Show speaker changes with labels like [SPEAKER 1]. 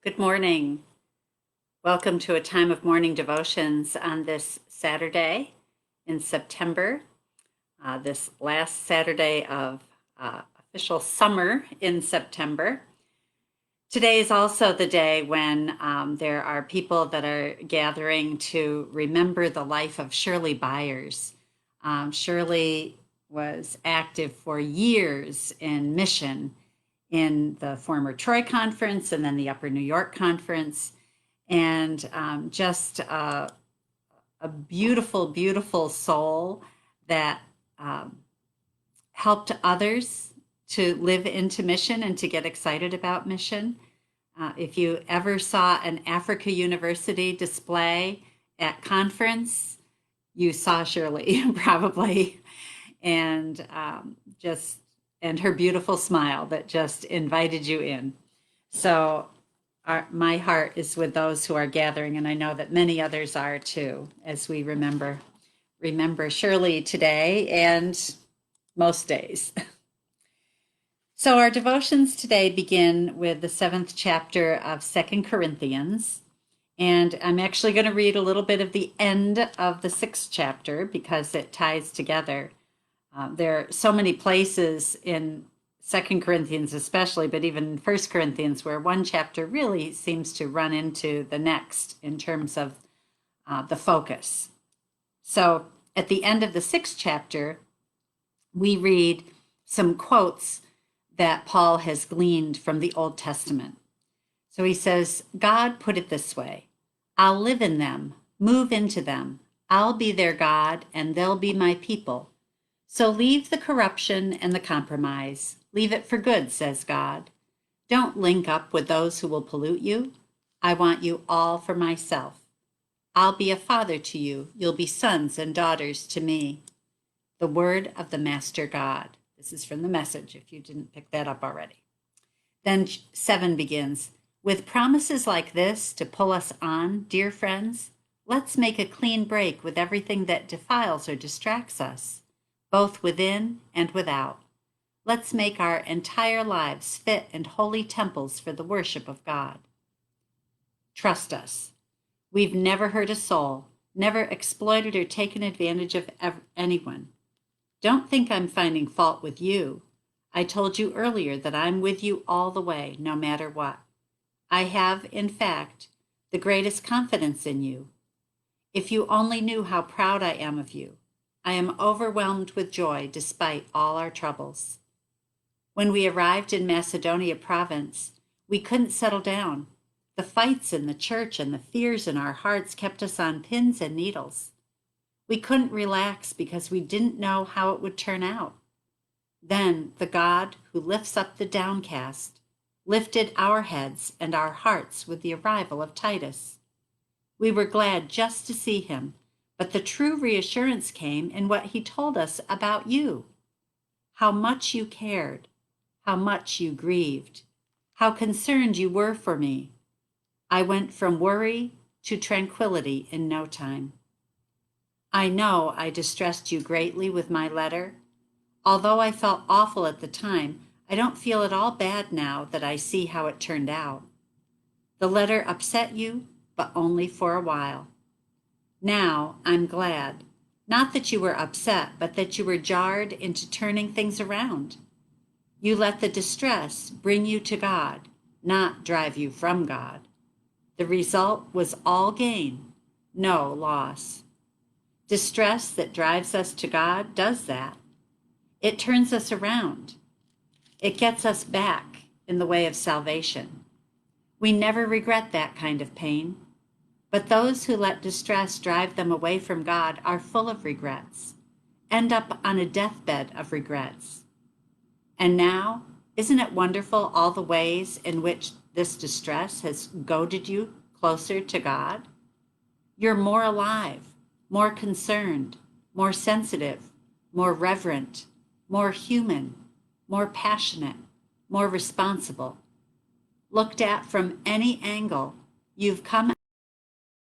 [SPEAKER 1] Good morning. Welcome to a time of morning devotions on this Saturday in September, this last Saturday of official summer in September. Today is also the day when there are people that are gathering to remember the life of Shirley Byers. Shirley was active for years in mission in the former Troy Conference and then the Upper New York Conference, and just a beautiful, beautiful soul that helped others to live into mission and to get excited about mission. If you ever saw an Africa University display at conference, you saw Shirley probably, and and her beautiful smile that just invited you in. So my heart is with those who are gathering, and I know that many others are too, as we remember Shirley today and most days. So our devotions today begin with the 7th chapter of 2 Corinthians. And I'm actually going to read a little bit of the end of the 6th chapter because it ties together. There are so many places in 2 Corinthians especially, but even in 1 Corinthians, where one chapter really seems to run into the next in terms of the focus. So at the end of the 6th chapter, we read some quotes that Paul has gleaned from the Old Testament. So he says, God put it this way: I'll live in them, move into them. I'll be their God, and they'll be my people. So leave the corruption and the compromise. Leave it for good, says God. Don't link up with those who will pollute you. I want you all for myself. I'll be a father to you. You'll be sons and daughters to me. The word of the Master God. This is from the Message, if you didn't pick that up already. Then 7 begins, with promises like this to pull us on, dear friends, let's make a clean break with everything that defiles or distracts us, both within and without. Let's make our entire lives fit and holy temples for the worship of God. Trust us. We've never hurt a soul, never exploited or taken advantage of anyone. Don't think I'm finding fault with you. I told you earlier that I'm with you all the way, no matter what. I have, in fact, the greatest confidence in you. If you only knew how proud I am of you. I am overwhelmed with joy despite all our troubles. When we arrived in Macedonia province, we couldn't settle down. The fights in the church and the fears in our hearts kept us on pins and needles. We couldn't relax because we didn't know how it would turn out. Then the God who lifts up the downcast lifted our heads and our hearts with the arrival of Titus. We were glad just to see him, but the true reassurance came in what he told us about you. How much you cared, how much you grieved, how concerned you were for me. I went from worry to tranquility in no time. I know I distressed you greatly with my letter. Although I felt awful at the time, I don't feel at all bad now that I see how it turned out. The letter upset you, but only for a while. Now I'm glad, not that you were upset, but that you were jarred into turning things around. You let the distress bring you to God, not drive you from God. The result was all gain, no loss. Distress that drives us to God does that. It turns us around. It gets us back in the way of salvation. We never regret that kind of pain. But those who let distress drive them away from God are full of regrets, end up on a deathbed of regrets. And now, isn't it wonderful all the ways in which this distress has goaded you closer to God? You're more alive, more concerned, more sensitive, more reverent, more human, more passionate, more responsible. Looked at from any angle, you've come